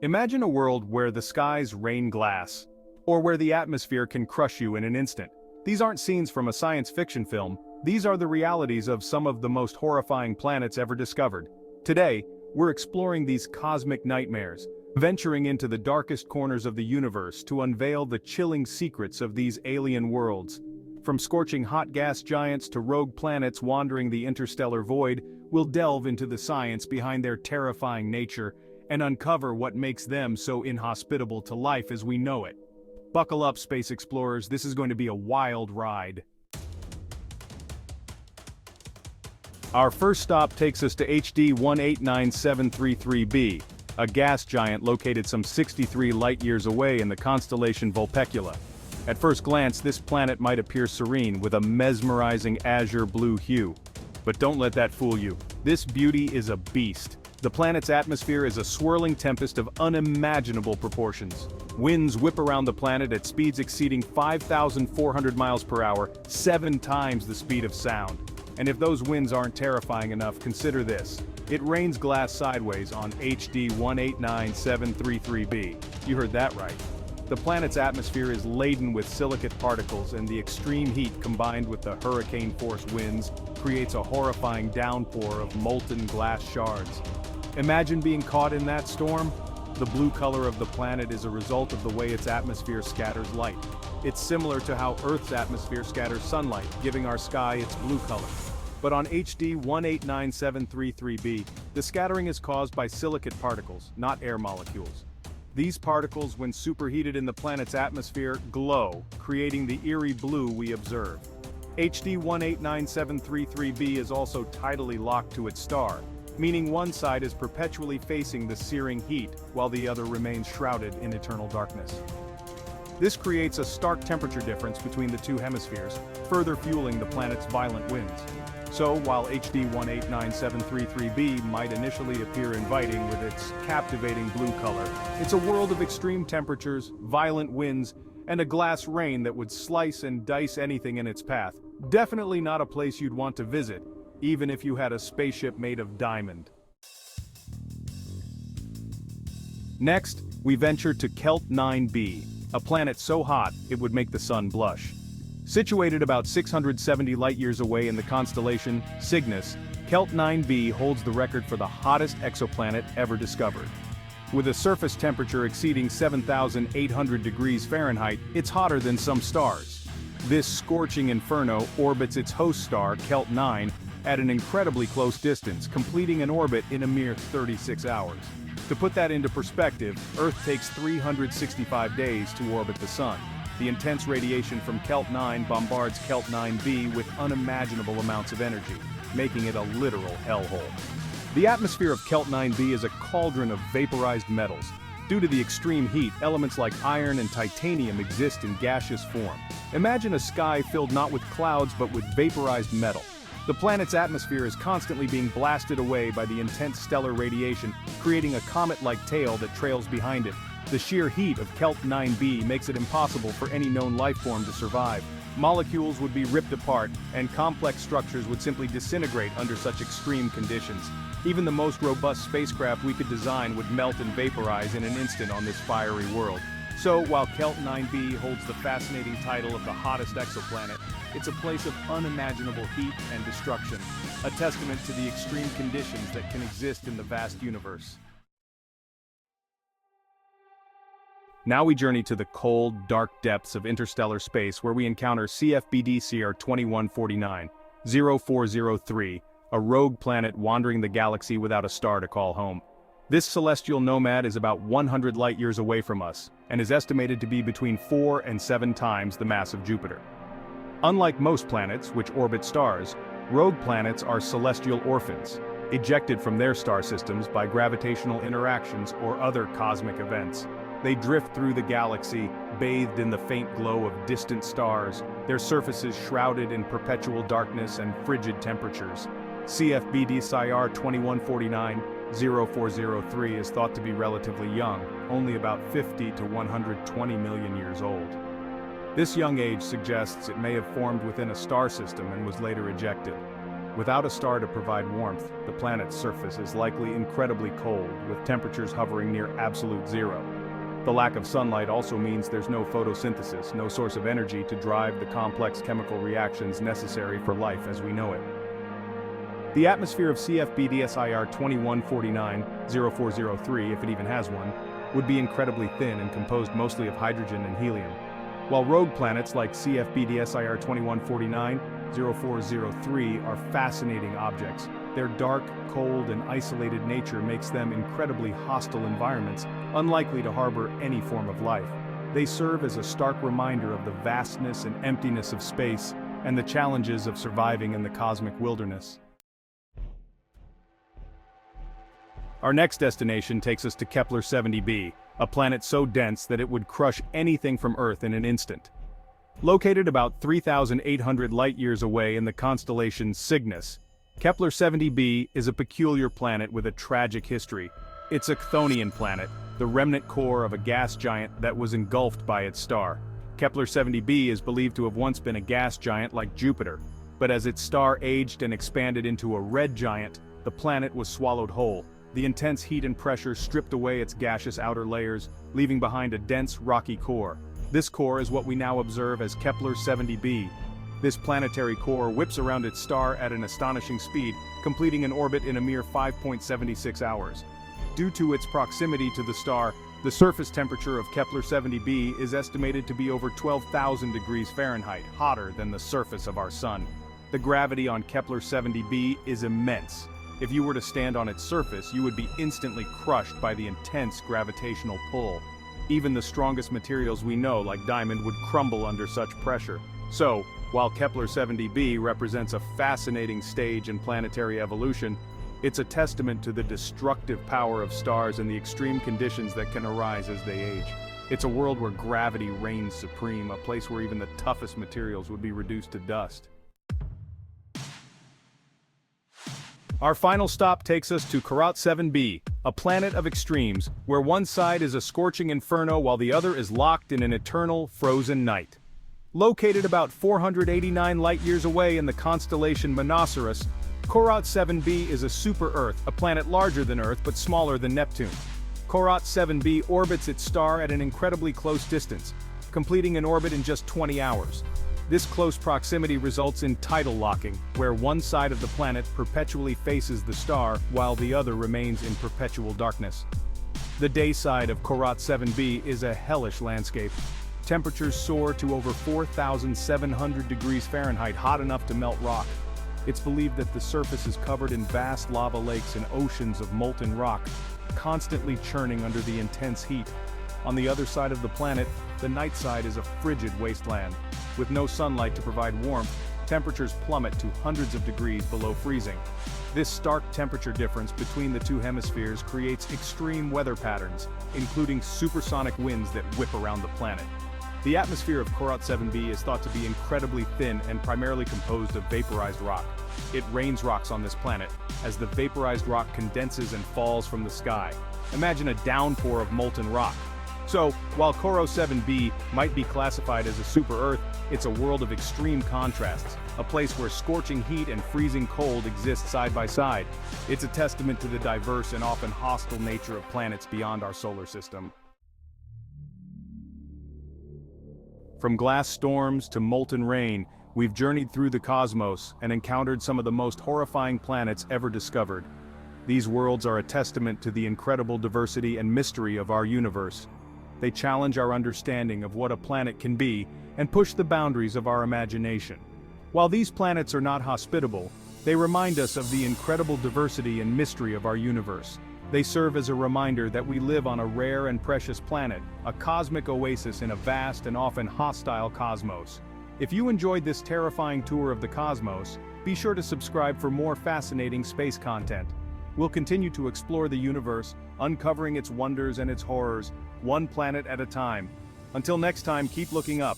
Imagine a world where the skies rain glass, or where the atmosphere can crush you in an instant. These aren't scenes from a science fiction film, these are the realities of some of the most horrifying planets ever discovered. Today, we're exploring these cosmic nightmares, venturing into the darkest corners of the universe to unveil the chilling secrets of these alien worlds. From scorching hot gas giants to rogue planets wandering the interstellar void, we'll delve into the science behind their terrifying nature and uncover what makes them so inhospitable to life as we know it. Buckle up, space explorers, this is going to be a wild ride. Our first stop takes us to HD 189733b, a gas giant located some 63 light-years away in the constellation Vulpecula. At first glance, this planet might appear serene with a mesmerizing azure blue hue. But don't let that fool you. This beauty is a beast. The planet's atmosphere is a swirling tempest of unimaginable proportions. Winds whip around the planet at speeds exceeding 5,400 miles per hour, 7 times the speed of sound. And if those winds aren't terrifying enough, consider this. It rains glass sideways on HD 189733b. You heard that right. The planet's atmosphere is laden with silicate particles, and the extreme heat combined with the hurricane-force winds creates a horrifying downpour of molten glass shards. Imagine being caught in that storm. The blue color of the planet is a result of the way its atmosphere scatters light. It's similar to how Earth's atmosphere scatters sunlight, giving our sky its blue color. But on HD 189733b, the scattering is caused by silicate particles, not air molecules. These particles, when superheated in the planet's atmosphere, glow, creating the eerie blue we observe. HD 189733b is also tidally locked to its star, meaning one side is perpetually facing the searing heat, while the other remains shrouded in eternal darkness. This creates a stark temperature difference between the two hemispheres, further fueling the planet's violent winds. So, while HD 189733b might initially appear inviting with its captivating blue color, it's a world of extreme temperatures, violent winds, and a glass rain that would slice and dice anything in its path. Definitely not a place you'd want to visit, even if you had a spaceship made of diamond. Next, we venture to Kelt 9b, a planet so hot it would make the sun blush. Situated about 670 light-years away in the constellation Cygnus, Kelt 9b holds the record for the hottest exoplanet ever discovered. With a surface temperature exceeding 7,800 degrees Fahrenheit, it's hotter than some stars. This scorching inferno orbits its host star, Kelt 9, at an incredibly close distance, completing an orbit in a mere 36 hours. To put that into perspective, Earth takes 365 days to orbit the Sun. The intense radiation from Kelt 9 bombards Kelt 9b with unimaginable amounts of energy, making it a literal hellhole. The atmosphere of Kelt 9b is a cauldron of vaporized metals. Due to the extreme heat, elements like iron and titanium exist in gaseous form. Imagine a sky filled not with clouds but with vaporized metal. The planet's atmosphere is constantly being blasted away by the intense stellar radiation, creating a comet-like tail that trails behind it. The sheer heat of Kelt 9b makes it impossible for any known life form to survive. Molecules would be ripped apart, and complex structures would simply disintegrate under such extreme conditions. Even the most robust spacecraft we could design would melt and vaporize in an instant on this fiery world. So, while Kelt 9b holds the fascinating title of the hottest exoplanet, it's a place of unimaginable heat and destruction, a testament to the extreme conditions that can exist in the vast universe. Now we journey to the cold, dark depths of interstellar space where we encounter CFBD CR 2149, 0403, a rogue planet wandering the galaxy without a star to call home. This celestial nomad is about 100 light-years away from us, and is estimated to be between 4 and 7 times the mass of Jupiter. Unlike most planets, which orbit stars, rogue planets are celestial orphans, ejected from their star systems by gravitational interactions or other cosmic events. They drift through the galaxy, bathed in the faint glow of distant stars, their surfaces shrouded in perpetual darkness and frigid temperatures. CFBD CR 2149, 0403 is thought to be relatively young, only about 50 to 120 million years old. This young age suggests it may have formed within a star system and was later ejected. Without a star to provide warmth, the planet's surface is likely incredibly cold, with temperatures hovering near absolute zero. The lack of sunlight also means there's no photosynthesis, no source of energy to drive the complex chemical reactions necessary for life as we know it. The atmosphere of CFB-DSIR 2149-0403, if it even has one, would be incredibly thin and composed mostly of hydrogen and helium. While rogue planets like CFB-DSIR 2149-0403 are fascinating objects, their dark, cold, and isolated nature makes them incredibly hostile environments, unlikely to harbor any form of life. They serve as a stark reminder of the vastness and emptiness of space and the challenges of surviving in the cosmic wilderness. Our next destination takes us to Kepler 70b, a planet so dense that it would crush anything from Earth in an instant. Located about 3,800 light-years away in the constellation Cygnus, Kepler 70b is a peculiar planet with a tragic history. It's a Chthonian planet, the remnant core of a gas giant that was engulfed by its star. Kepler 70b is believed to have once been a gas giant like Jupiter, but as its star aged and expanded into a red giant, the planet was swallowed whole. The intense heat and pressure stripped away its gaseous outer layers, leaving behind a dense, rocky core. This core is what we now observe as Kepler 70b. This planetary core whips around its star at an astonishing speed, completing an orbit in a mere 5.76 hours. Due to its proximity to the star, the surface temperature of Kepler 70b is estimated to be over 12,000 degrees Fahrenheit, hotter than the surface of our Sun. The gravity on Kepler 70b is immense. If you were to stand on its surface, you would be instantly crushed by the intense gravitational pull. Even the strongest materials we know, like diamond, would crumble under such pressure. So, while Kepler 70b represents a fascinating stage in planetary evolution, it's a testament to the destructive power of stars and the extreme conditions that can arise as they age. It's a world where gravity reigns supreme, a place where even the toughest materials would be reduced to dust. Our final stop takes us to Kharat 7b, a planet of extremes, where one side is a scorching inferno while the other is locked in an eternal, frozen night. Located about 489 light-years away in the constellation Monoceros, Kharat 7b is a super-Earth, a planet larger than Earth but smaller than Neptune. Kharat 7b orbits its star at an incredibly close distance, completing an orbit in just 20 hours. This close proximity results in tidal locking, where one side of the planet perpetually faces the star while the other remains in perpetual darkness. The day side of Kharat 7b is a hellish landscape. Temperatures soar to over 4,700 degrees Fahrenheit, hot enough to melt rock. It's believed that the surface is covered in vast lava lakes and oceans of molten rock, constantly churning under the intense heat. On the other side of the planet, the night side is a frigid wasteland. With no sunlight to provide warmth, temperatures plummet to hundreds of degrees below freezing. This stark temperature difference between the two hemispheres creates extreme weather patterns, including supersonic winds that whip around the planet. The atmosphere of Kharat 7b is thought to be incredibly thin and primarily composed of vaporized rock. It rains rocks on this planet, as the vaporized rock condenses and falls from the sky. Imagine a downpour of molten rock. So, while Kharat 7b might be classified as a super-Earth, it's a world of extreme contrasts, a place where scorching heat and freezing cold exist side by side. It's a testament to the diverse and often hostile nature of planets beyond our solar system. From glass storms to molten rain, we've journeyed through the cosmos and encountered some of the most horrifying planets ever discovered. These worlds are a testament to the incredible diversity and mystery of our universe. They challenge our understanding of what a planet can be and push the boundaries of our imagination. While these planets are not hospitable, they remind us of the incredible diversity and mystery of our universe. They serve as a reminder that we live on a rare and precious planet, a cosmic oasis in a vast and often hostile cosmos. If you enjoyed this terrifying tour of the cosmos, be sure to subscribe for more fascinating space content. We'll continue to explore the universe, uncovering its wonders and its horrors, one planet at a time. Until next time, keep looking up.